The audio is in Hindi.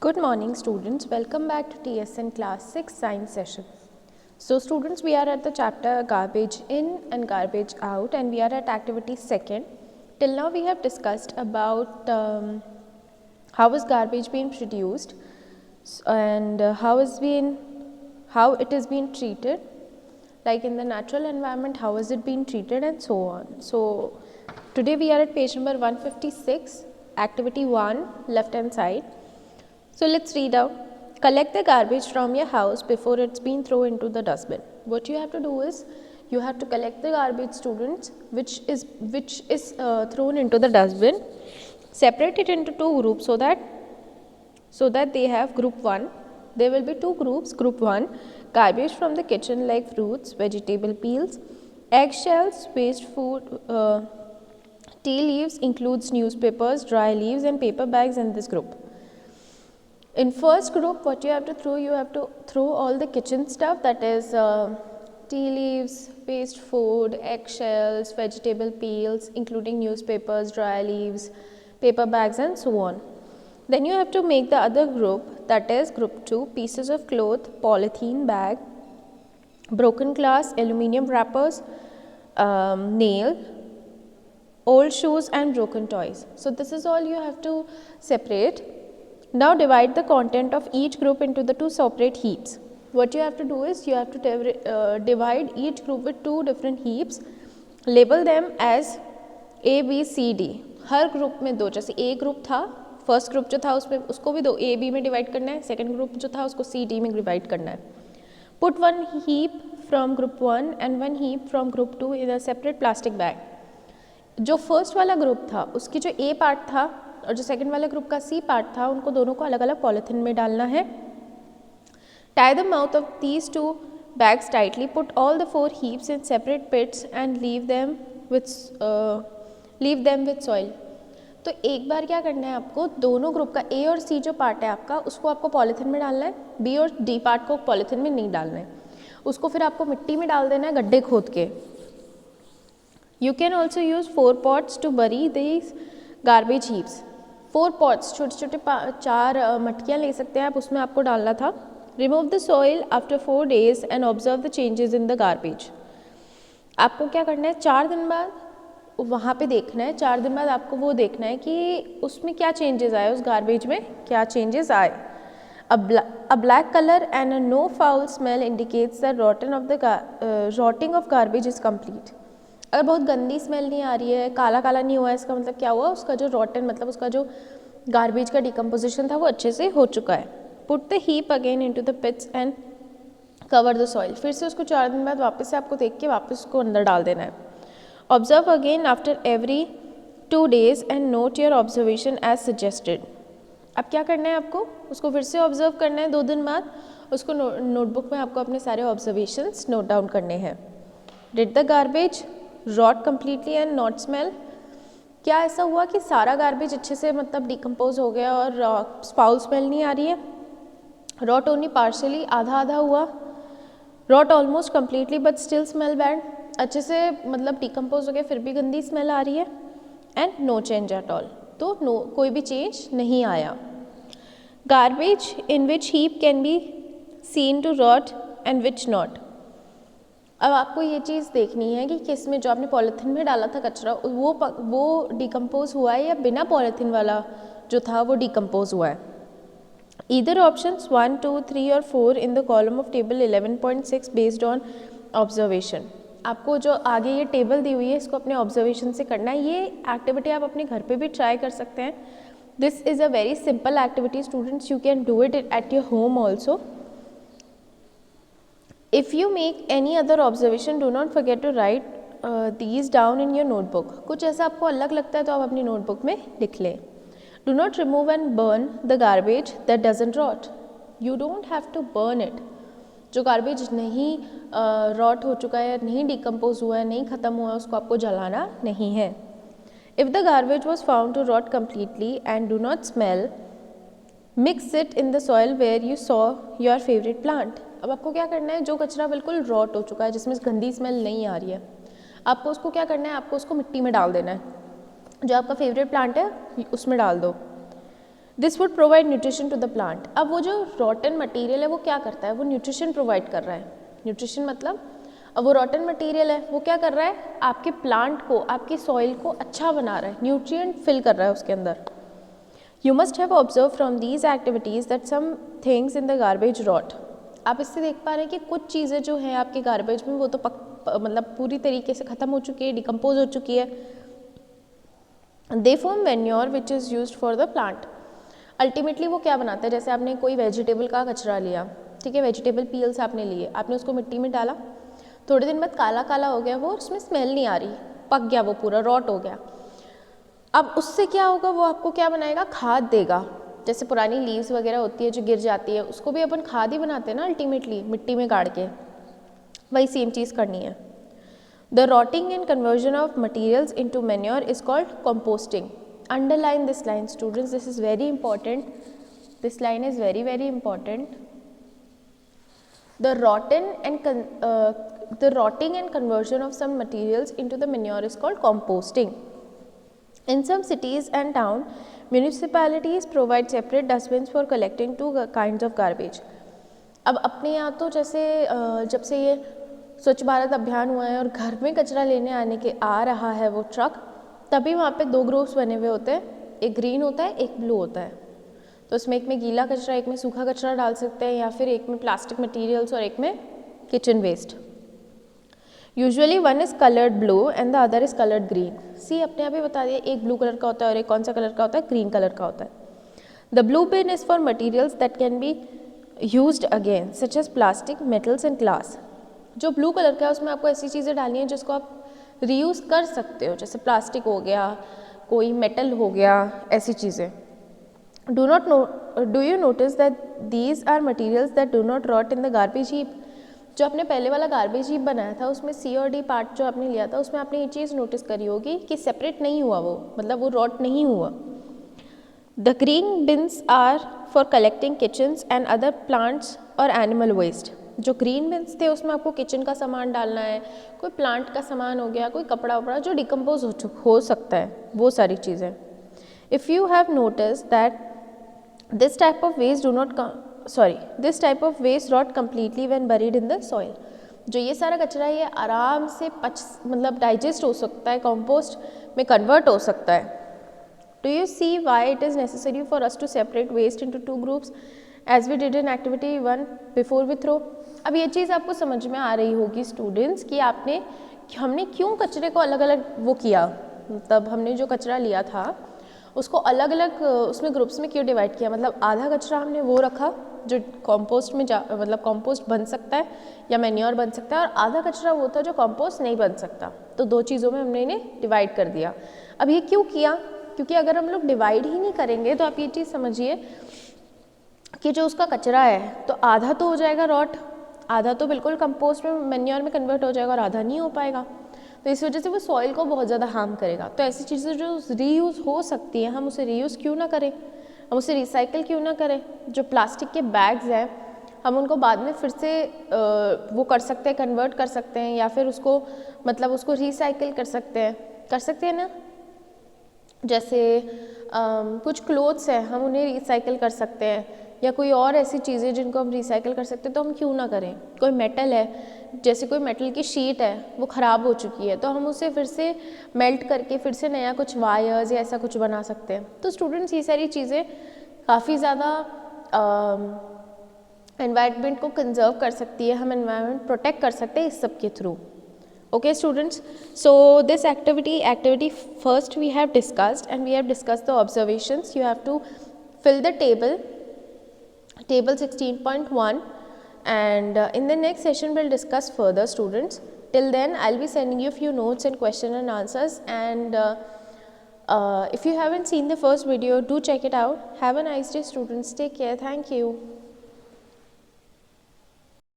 Good morning students, welcome back to TSN class 6 science session. So students, we are at the chapter garbage in and garbage out and we are at activity second. Till now we have discussed about how is garbage being produced and how it is being treated, like in the natural environment, how is it being treated and so on. So today we are at page number 156, activity 1, left hand side. So let's read out. Collect the garbage from your house before it's been thrown into the dustbin. What you have to do is you have to collect the garbage, students, which is thrown into the dustbin. Separate it into two groups so that they have group 1. There will be two groups. Group 1, garbage from the kitchen like fruits, vegetable peels, eggshells, waste food, tea leaves, includes newspapers, dry leaves and paper bags in this group. In first group, what you have to throw all the kitchen stuff, that is tea leaves, waste food, eggshells, vegetable peels, including newspapers, dry leaves, paper bags and so on. Then you have to make the other group, that is group 2, pieces of cloth, polythene bag, broken glass, aluminium wrappers, nail, old shoes and broken toys. So this is all you have to separate. Now divide the content of each group into the two separate heaps. What you have to do is you have to divide each group with two different heaps. Label them as A, B, C, D. Her group में दो, जैसे A ग्रुप था, फर्स्ट ग्रुप जो था उसमें उसको भी दो A, B में डिवाइड करना है, सेकंड ग्रुप जो था उसको C, D में डिवाइड करना है. Put one heap from group 1 and one heap from group 2 in a separate plastic bag. जो फर्स्ट वाला ग्रुप था उसकी जो A पार्ट था और जो सेकंड वाले ग्रुप का सी पार्ट था, उनको दोनों को अलग अलग पॉलिथीन में डालना है. Tie the mouth of these two bags tightly. Put all the 4 heaps in separate pits and leave them with soil. तो एक बार क्या करना है आपको, दोनों ग्रुप का ए और सी जो पार्ट है आपका, उसको आपको पॉलिथीन में डालना है. बी और डी पार्ट को पॉलिथीन में नहीं डालना है, उसको फिर आपको मिट्टी में डाल देना है गड्ढे खोद के. You can also use 4 pots to bury these garbage heaps. 4 pots, छोटे छोटे 4 मटकियाँ ले सकते हैं आप, उसमें आपको डालना था. Remove the soil after 4 days and observe the changes in the garbage. आपको क्या करना है, 4 दिन बाद वहाँ पे देखना है. 4 दिन बाद आपको वो देखना है कि उसमें क्या चेंजेस आए, उस गार्बेज में क्या चेंजेस आए. A black color and a no foul smell indicates that rotting of garbage is complete. अगर बहुत गंदी स्मेल नहीं आ रही है, काला काला नहीं हुआ है, इसका मतलब क्या हुआ, उसका जो रॉटन मतलब उसका जो गार्बेज का डिकम्पोजिशन था वो अच्छे से हो चुका है. Put the heap again into the pits and cover the soil. फिर से उसको 4 दिन बाद वापस से आपको देख के वापस उसको अंदर डाल देना है. Observe again after every 2 days and note your observation as suggested. अब क्या करना है आपको, उसको फिर से ऑब्जर्व करना है 2 दिन बाद. उसको नोटबुक में आपको अपने सारे ऑब्जर्वेशंस नोट डाउन करने हैं. Did the garbage rot completely and not smell. क्या ऐसा हुआ कि सारा गार्बेज अच्छे से मतलब डिकम्पोज हो गया और फाउल स्मेल नहीं आ रही है. रॉट ओनली पार्शली, आधा आधा हुआ. Rot almost completely but still smell bad. अच्छे से मतलब डिकम्पोज हो गया फिर भी गंदी स्मेल आ रही है. And no change at all, तो नो कोई भी चेंज नहीं आया. Garbage in which heap can be seen to rot and which not. अब आपको ये चीज़ देखनी है कि किस में जो आपने पॉलीथीन में डाला था कचरा वो डिकम्पोज हुआ है या बिना पॉलीथीन वाला जो था वो डिकम्पोज हुआ है. ईदर ऑप्शंस 1, 2, 3 और 4 in the column of table 11.6 based on observation. आपको जो आगे ये टेबल दी हुई है इसको अपने ऑब्जर्वेशन से करना है. ये एक्टिविटी आप अपने घर पे भी ट्राई कर सकते हैं. This is a very simple activity students, you can do it at your home also. If you make any other observation, do not forget to write these down in your notebook. कुछ ऐसा आपको अलग लगता है तो आप अपनी नोटबुक में लिख लें. Do not remove and burn the garbage that doesn't rot. You don't have to burn it. जो गार्बेज नहीं रॉट हो चुका है, नहीं डिकम्पोज हुआ है, नहीं ख़त्म हुआ है, उसको आपको जलाना नहीं है. If the garbage was found to rot completely and do not smell, mix it in the soil where you saw your favorite plant. अब आपको क्या करना है, जो कचरा बिल्कुल रॉट हो चुका है जिसमें गंदी स्मेल नहीं आ रही है, आपको उसको क्या करना है, आपको उसको मिट्टी में डाल देना है. जो आपका फेवरेट प्लांट है उसमें डाल दो. This would provide nutrition to the plant. अब वो जो रॉटन मटीरियल है वो क्या करता है, वो न्यूट्रिशन प्रोवाइड कर रहा है। न्यूट्रिशन मतलब अब वो रॉटन मटीरियल है वो क्या कर रहा है, आपके प्लांट को, आपकी सॉइल को अच्छा बना रहा है, न्यूट्रिएंट फिल कर रहा है उसके अंदर। You must have observe from these activities that some things in the garbage rot. आप इससे देख पा रहे हैं कि कुछ चीज़ें जो हैं आपके गार्बेज में वो तो मतलब पूरी तरीके से ख़त्म हो चुकी है, डिकम्पोज हो चुकी है। They form manure which is used for the plant. Ultimately वो क्या बनाता है, जैसे आपने कोई वेजिटेबल का कचरा लिया, ठीक है, वेजिटेबल पील्स आपने लिए, आपने उसको मिट्टी में डाला, थोड़े दिन बाद काला काला हो गया वो, उसमें स्मेल नहीं आ रही, पक गया वो पूरा, रॉट हो गया। अब उससे क्या होगा, वो आपको क्या बनाएगा, खाद देगा। जैसे पुरानी लीव्स वगैरह होती है जो गिर जाती है, उसको भी अपन खाद ही बनाते हैं ना अल्टीमेटली, मिट्टी में गाड़ के, वही सेम चीज़ करनी है। The rotting and conversion of materials into manure is called composting. Underline this line, students, this is very important. This line is very, very important. The rotting and conversion of some materials into the manure is called composting. In some cities and town, municipalities provide separate dustbins for collecting two kinds of garbage. अब अपने यहाँ तो जैसे जब से ये स्वच्छ भारत अभियान हुआ है और घर में कचरा लेने आने के आ रहा है वो ट्रक, तभी वहाँ पे दो ग्रुप्स बने हुए होते हैं, एक ग्रीन होता है, एक ब्लू होता है। तो उसमें एक में गीला कचरा, एक में सूखा कचरा डाल सकते हैं, या फिर एक में प्लास्टिक मटेरियल्स और एक में kitchen waste. Usually one is coloured blue and the other is coloured green. सी अपने आप ही बता दिया, एक ब्लू कलर का होता है और एक कौन सा कलर का होता है, ग्रीन कलर का होता है। The blue bin is for materials that can be used again such as plastic, metals and glass. जो ब्लू कलर का है उसमें आपको ऐसी चीज़ें डालनी है जिसको आप रीयूज़ कर सकते हो, जैसे प्लास्टिक हो गया, कोई मेटल हो गया, ऐसी चीज़ें। Do you notice that these are materials that do not rot in the garbage heap. जो आपने पहले वाला गार्बेज हीप बनाया था उसमें सी और डी पार्ट जो आपने लिया था उसमें आपने ये चीज़ नोटिस करी होगी कि सेपरेट नहीं हुआ वो, मतलब वो रॉट नहीं हुआ। The green bins are for collecting kitchens and other plants और एनिमल वेस्ट। जो ग्रीन बिन्स थे उसमें आपको किचन का सामान डालना है, कोई प्लांट का सामान हो गया, कोई कपड़ा वपड़ा जो डिकम्पोज हो सकता है, वो सारी चीज़ें। If you have notice that this type of waste rot completely when buried in the soil. जो ये सारा कचरा है ये आराम से मतलब डाइजेस्ट हो सकता है, कंपोस्ट में कन्वर्ट हो सकता है। Do you see why it is necessary for us to separate waste into two groups as we did in activity 1 before we throw. अब ये चीज़ आपको समझ में आ रही होगी स्टूडेंट्स कि हमने क्यों कचरे को अलग अलग वो किया, मतलब हमने जो कचरा लिया था उसको अलग अलग उसमें ग्रुप्स में क्यों डिवाइड किया। मतलब आधा कचरा हमने वो रखा जो कंपोस्ट में मतलब कंपोस्ट बन सकता है या मैन्योर बन सकता है, और आधा कचरा वो था जो कंपोस्ट नहीं बन सकता। तो दो चीज़ों में हमने इन्हें डिवाइड कर दिया। अब ये क्यों किया, क्योंकि अगर हम लोग डिवाइड ही नहीं करेंगे तो आप ये चीज़ समझिए कि जो उसका कचरा है तो आधा तो हो जाएगा रॉट, आधा तो बिल्कुल कंपोस्ट में मैन्योर में कन्वर्ट हो जाएगा और आधा नहीं हो पाएगा। तो इस वजह से वो सॉइल को बहुत ज़्यादा हार्म करेगा। तो ऐसी चीज़ें जो रीयूज़ हो सकती हैं हम उसे रीयूज़ क्यों ना करें, हम उसे रिसाइकिल क्यों ना करें। जो प्लास्टिक के बैग्स हैं हम उनको बाद में फिर से वो कर सकते हैं, कन्वर्ट कर सकते हैं, या फिर उसको मतलब उसको रिसाइकिल कर सकते हैं ना। जैसे कुछ क्लोथ्स हैं हम उन्हें रिसाइकिल कर सकते हैं, या कोई और ऐसी चीज़ें जिनको हम रिसाइकिल कर सकते हैं तो हम क्यों ना करें। कोई मेटल है, जैसे कोई मेटल की शीट है वो ख़राब हो चुकी है तो हम उसे फिर से मेल्ट करके फिर से नया कुछ वायर्स या ऐसा कुछ बना सकते हैं। तो स्टूडेंट्स ये सारी चीज़ें काफ़ी ज़्यादा एनवायरनमेंट को कंजर्व कर सकती है, हम एनवायरनमेंट प्रोटेक्ट कर सकते हैं इस सब के through. Okay students, so this activity first we have discussed, and we have discussed the observations. You have to fill the table 16.1, and in the next session we'll discuss further students. Till then I'll be sending you a few notes and question and answers, and if you haven't seen the first video, do check it out. Have a nice day students, take care, thank you.